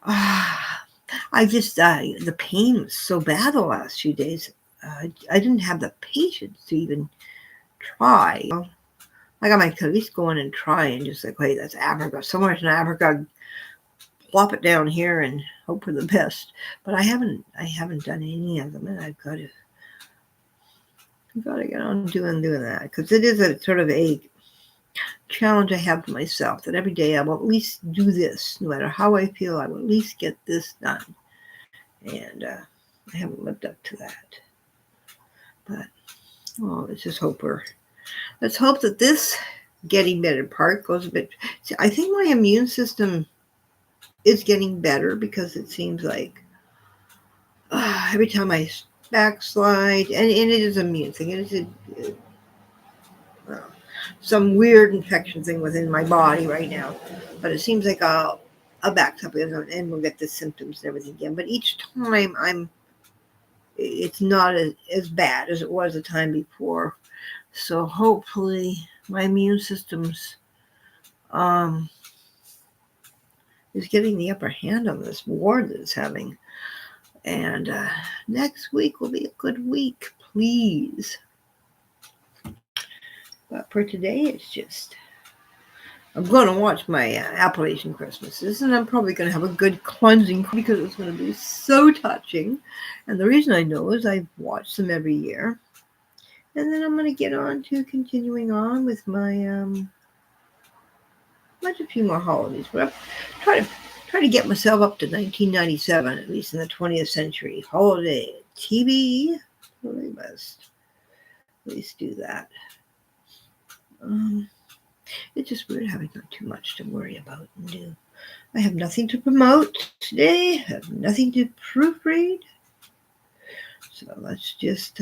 I just, the pain was so bad the last few days. I didn't have the patience to even try. I got my at least go in and try and just like, hey, that's Africa. Somewhere in Africa, plop it down here and hope for the best. But I haven't done any of them, and I've got to get on doing that because it is a sort of a challenge I have for myself that every day I will at least do this. No matter how I feel, I will at least get this done. And I haven't lived up to that. But let's hope that this getting better part goes a bit. See, I think my immune system is getting better because it seems like every time I backslide, and it is an immune thing. It is some weird infection thing within my body right now. But it seems like I'll back up and we'll get the symptoms and everything again. But each time it's not as bad as it was the time before. So hopefully my immune system's is getting the upper hand on this war that it's having. And next week will be a good week, please. But for today, it's just, I'm going to watch my Appalachian Christmases, and I'm probably going to have a good cleansing because it's going to be so touching. And the reason I know is I've watched them every year. And then I'm going to get on to continuing on with my a few more holidays. But I'm try to get myself up to 1997, at least in the 20th century. Holiday TV. Well, I must at least do that. It's just weird having not too much to worry about and do. I have nothing to promote today. I have nothing to proofread. So let's just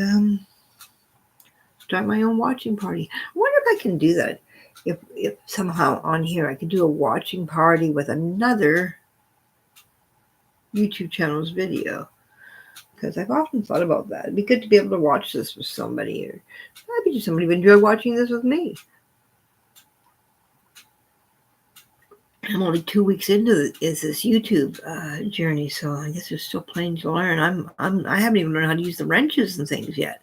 start my own watching party. I wonder if I can do that. If somehow on here I could do a watching party with another YouTube channel's video. because I've often thought about that. It'd be good to be able to watch this with somebody, or maybe just somebody would enjoy watching this with me. I'm only 2 weeks into this YouTube journey, so I guess there's still plenty to learn. I haven't even learned how to use the wrenches and things yet,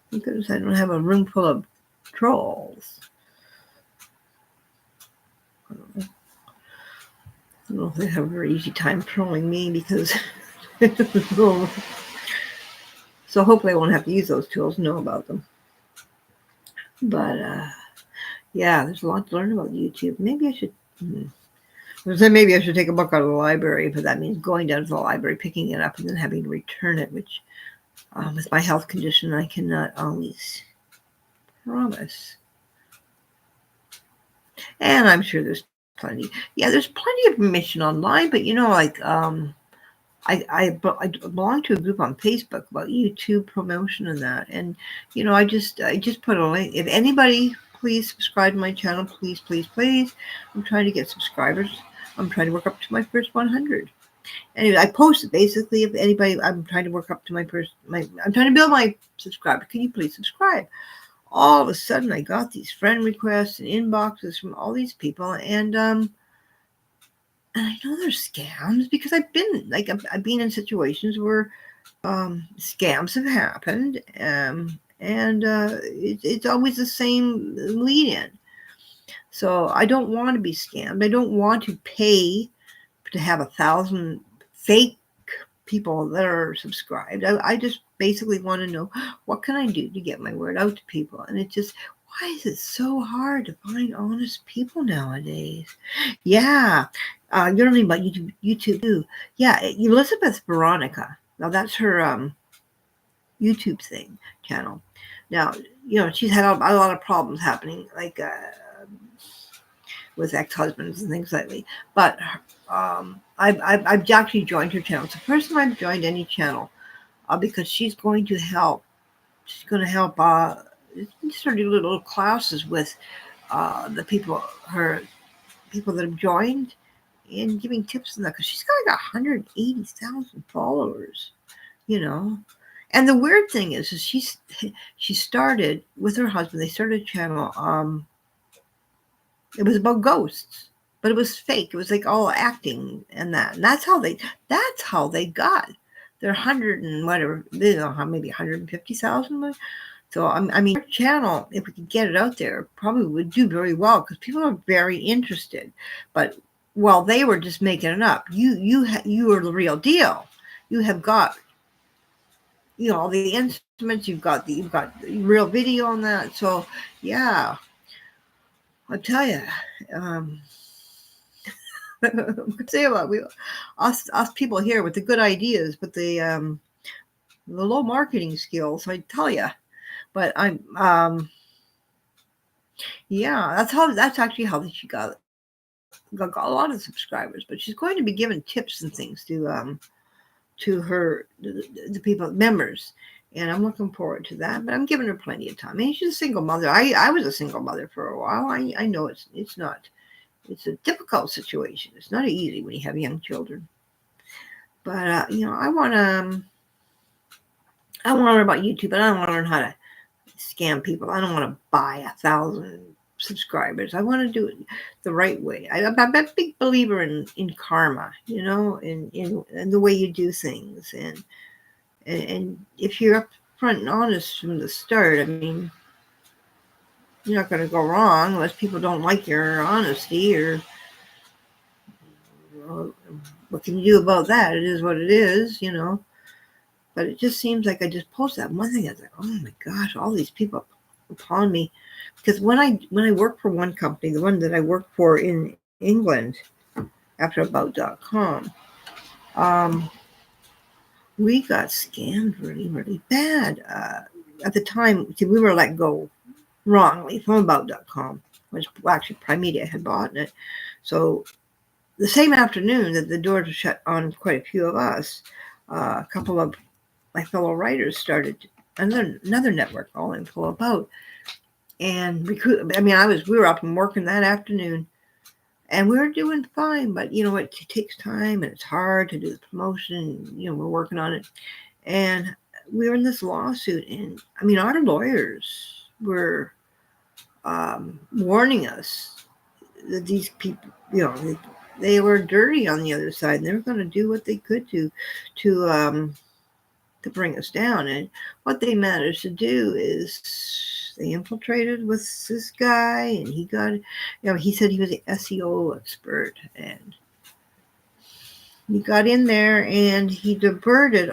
because I don't have a room full of trolls. I don't know if they have a very easy time trolling me, because so hopefully I won't have to use those tools, know about them. But yeah, there's a lot to learn about YouTube. Maybe I should. Maybe I should take a book out of the library, but that means going down to the library, picking it up, and then having to return it, which with my health condition, I cannot always promise. And I'm sure there's plenty. Yeah, there's plenty of information online, but like I belong to a group on Facebook about YouTube promotion and that, and I just put a link. If anybody, please subscribe to my channel, please. I'm trying to get subscribers. I'm trying to work up to my first 100. Anyway, I posted basically, if anybody, I'm trying to work up to I'm trying to build my subscriber. Can you please subscribe? All of a sudden, I got these friend requests and inboxes from all these people, and I know they're scams, because I've been in situations where scams have happened, and it's always the same lead-in. So I don't want to be scammed. I don't want to pay to have 1,000 fake people that are subscribed. I just basically want to know, what can I do to get my word out to people? And why is it so hard to find honest people nowadays? Yeah. You're learning about YouTube too. Yeah, Elizabeth Veronica. Now that's her YouTube channel. Now, she's had a lot of problems happening, like with ex-husbands and things like that. But I've actually joined her channel. It's the first time I've joined any channel, because she's going to help. She's going to help start doing little classes with the people that have joined, and giving tips on that, because she's got like 180,000 followers, And the weird thing is she started with her husband. They started a channel. It was about ghosts, but it was fake. It was like all acting and that. And that's how they got their 100 and whatever, maybe 150,000. So her channel, if we could get it out there, probably would do very well, because people are very interested. But while they were just making it up, you are the real deal. You have got all the instruments. You've got the real video on that. So yeah. I'll tell you, say about us people here with the good ideas, but the low marketing skills. I tell you, but that's actually how she got a lot of subscribers. But she's going to be giving tips and things to her the people members. And I'm looking forward to that, but I'm giving her plenty of time. She's a single mother. I was a single mother for a while. I know it's a difficult situation. It's not easy when you have young children. But I want to learn about YouTube, but I don't want to learn how to scam people. I don't want to buy 1,000 subscribers. I want to do it the right way. I'm a big believer in karma, in the way you do things, and if you're upfront and honest from the start, you're not going to go wrong unless people don't like your honesty, or what can you do about that? It is what it is, But it just seems like I just posted that one thing. I was like, oh my gosh, all these people upon me. Because when I worked for one company, the one that I worked for in England, after About.com, we got scammed really, really bad. At the time, we were let go wrongly from About.com, which actually Prime Media had bought it. So the same afternoon that the doors were shut on quite a few of us, a couple of my fellow writers started another network calling full About, and we were up and working that afternoon, and we were doing fine, but it takes time, and it's hard to do the promotion. We're working on it, And we were in this lawsuit, and I mean, our lawyers were warning us that these people, they were dirty on the other side, and they were going to do what they could to bring us down. And what they managed to do is they infiltrated with this guy, and he got, he said he was an SEO expert, and he got in there and he diverted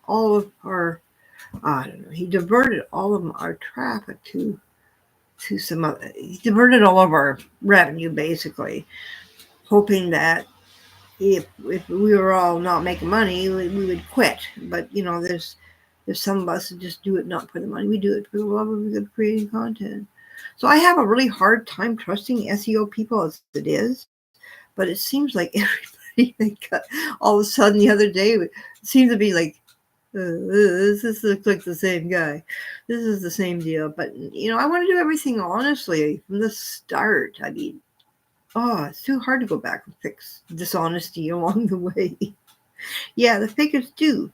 all of our, I don't know, he diverted all of our traffic to some other, he diverted all of our revenue basically, hoping that if we were all not making money, we would quit. But there's some of us that just do it not for the money. We do it for the love of creating content. So I have a really hard time trusting SEO people as it is, but it seems like everybody they got all of a sudden the other day it seemed to be like, this looks like the same guy. This is the same deal. But I want to do everything honestly from the start. I mean, it's too hard to go back and fix dishonesty along the way. Yeah, the fakers do.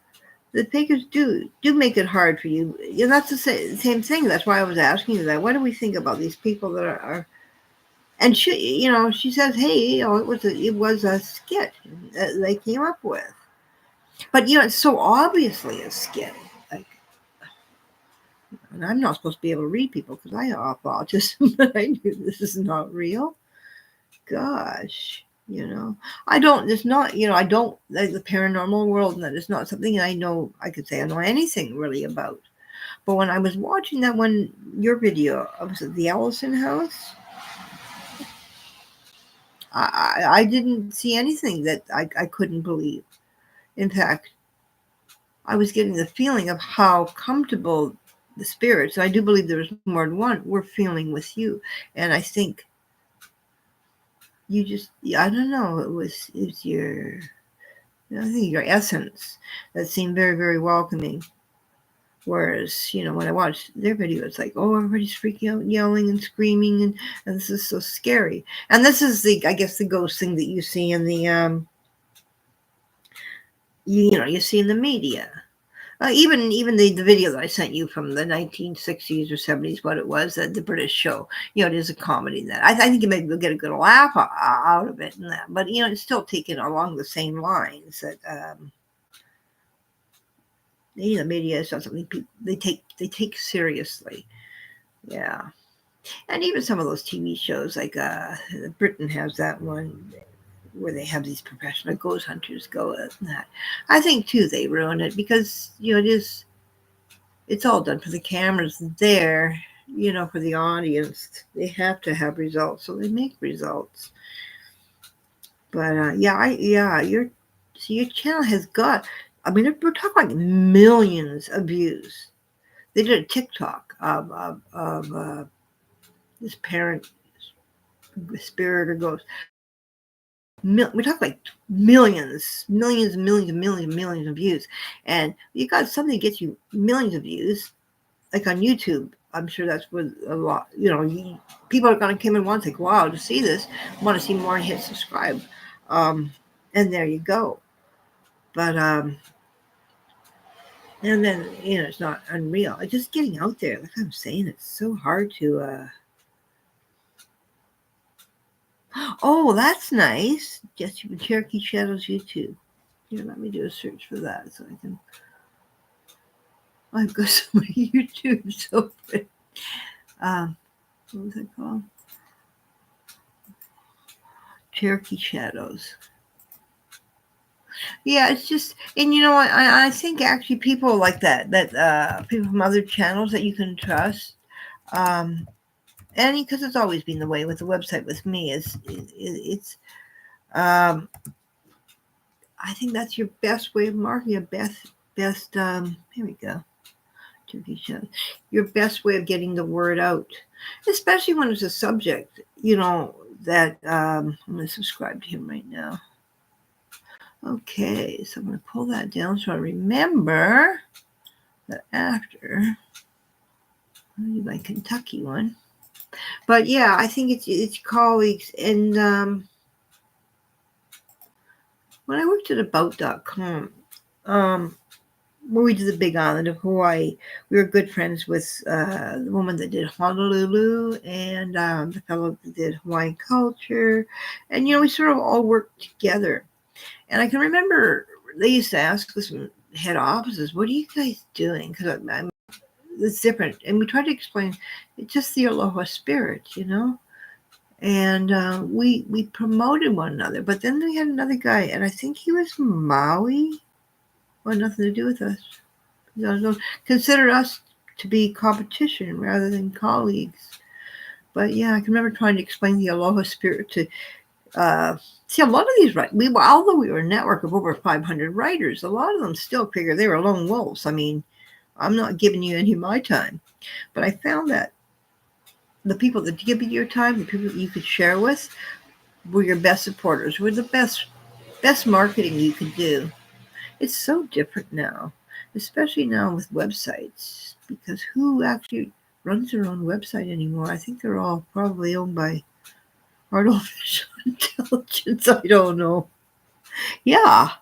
The fakers do make it hard for you. That's the same thing. That's why I was asking you that. What do we think about these people that are and she says, hey, it was a skit that they came up with. But it's so obviously a skit. Like, and I'm not supposed to be able to read people because I have autism, but I knew this is not real. Gosh, I don't. It's not. I don't like the paranormal world, and that is not something I know. I could say I know anything really about. But when I was watching that one, your video of the Ellison house, I didn't see anything that I couldn't believe. In fact, I was getting the feeling of how comfortable the spirits, I do believe there's more than one, were feeling with you. And I think you just, I don't know, it's I think your essence that seemed very, very welcoming. Whereas, when I watched their video, it's like, oh, everybody's freaking out, yelling and screaming, and this is so scary. And this is I guess the ghost thing that you see in the, you see in the media. Even the video that I sent you from the 1960s or 70s, what it was, the British show, it is a comedy. That I think you maybe will get a good laugh out of it, and that, but it's still taken along the same lines that the media is not something people they take seriously. Yeah, and even some of those TV shows like Britain has that one where they have these professional ghost hunters go and that. I think too they ruin it because it's all done for the cameras there, for the audience. They have to have results, so they make results. But your channel has got. I mean, we're talking like millions of views. They did a TikTok of this parent spirit or ghost. We talk like millions of views, and you got something that gets you millions of views, like on YouTube. I'm sure that's what a lot. People are going to come in once, like, wow, to see this, want to see more, and hit subscribe, and there you go. But and then it's not unreal. It's just getting out there. Like I'm saying, it's so hard to. Oh, that's nice. Just Cherokee Shadows YouTube. Here, let me do a search for that so I can. I've got so many YouTubes open. What was it called? Cherokee Shadows. Yeah, it's just, and I think actually people like that people from other channels that you can trust. And because it's always been the way with the website with me it's I think that's your best way of marketing, your best here we go. Your best way of getting the word out, especially when it's a subject, that I'm going to subscribe to him right now. Okay, so I'm going to pull that down so I remember that after. I'll do my Kentucky one. But yeah, I think it's colleagues. And when I worked at about.com, moved to the Big Island of Hawaii. We were good friends with the woman that did Honolulu and the fellow that did Hawaiian culture. And, we sort of all worked together. And I can remember they used to ask us in head offices, what are you guys doing? Because it's different. And we tried to explain it's just the aloha spirit, And we promoted one another. But then we had another guy, and I think he was from Maui. Well, nothing to do with us. Consider us to be competition rather than colleagues. But yeah, I can remember trying to explain the aloha spirit to see a lot of these writers. Although we were a network of over 500 writers, a lot of them still figure they were lone wolves. I mean, I'm not giving you any of my time, but I found that the people that give you your time, the people that you could share with, were your best supporters. Were the best marketing you could do. It's so different now, especially now with websites, because who actually runs their own website anymore? I think they're all probably owned by artificial intelligence. I don't know. Yeah,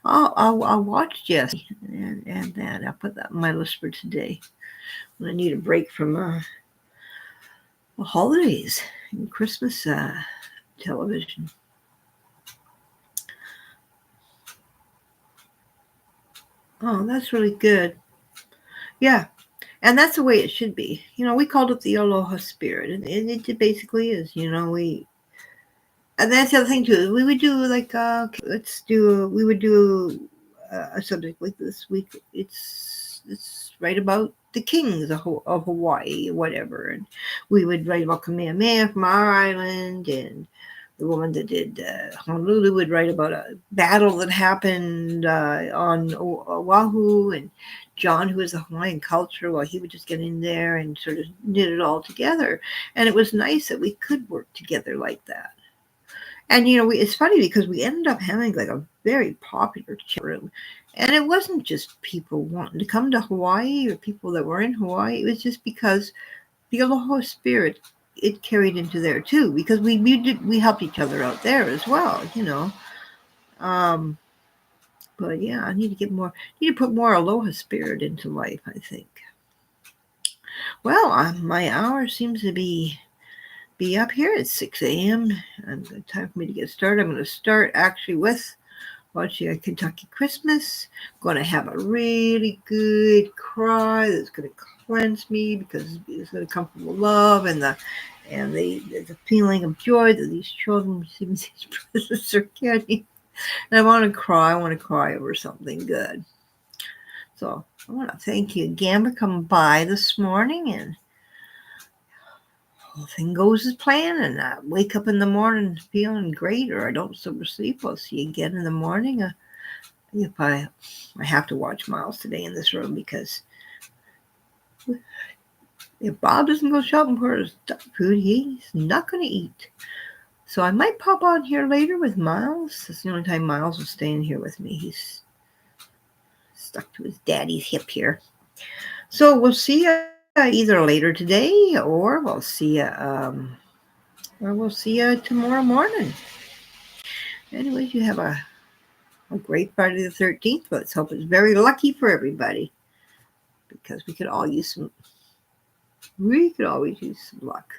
I'll watch Jesse, and then I'll put that on my list for today. When I need a break from the holidays and Christmas television. Oh, that's really good. Yeah, and that's the way it should be. We called it the aloha spirit, and it basically is. And that's the other thing too. We would do like we would do a subject like this week. It's right about the kings of Hawaii, whatever, and we would write about Kamehameha from our island, and the woman that did Honolulu would write about a battle that happened on Oahu, and John, who was a Hawaiian culture, well, he would just get in there and sort of knit it all together. And it was nice that we could work together like that. And it's funny because we ended up having like a very popular chat room, and it wasn't just people wanting to come to Hawaii or people that were in Hawaii. It was just because the aloha spirit it carried into there too, because we helped each other out there as well. But yeah, I need to put more aloha spirit into life, I think. Well, my hour seems to be up here at 6 a.m. Time for me to get started. I'm going to start actually with watching a Kentucky Christmas. I'm going to have a really good cry that's going to cleanse me because it's going to come from the love and the feeling of joy that these children receiving these presents are getting. And I want to cry. Over something good. So I want to thank you again for coming by this morning, and whole thing goes as planned, and I wake up in the morning feeling great, or I don't sleep. I'll see you again in the morning. If I have to watch Miles today in this room, because if Bob doesn't go shopping for his dog food, he's not going to eat. So I might pop on here later with Miles. That's the only time Miles will stay in here with me. He's stuck to his daddy's hip here. So we'll see you either later today, or we'll see you tomorrow morning. Anyways, you have a great Friday the 13th. Let's hope it's very lucky for everybody, because we could always use some luck.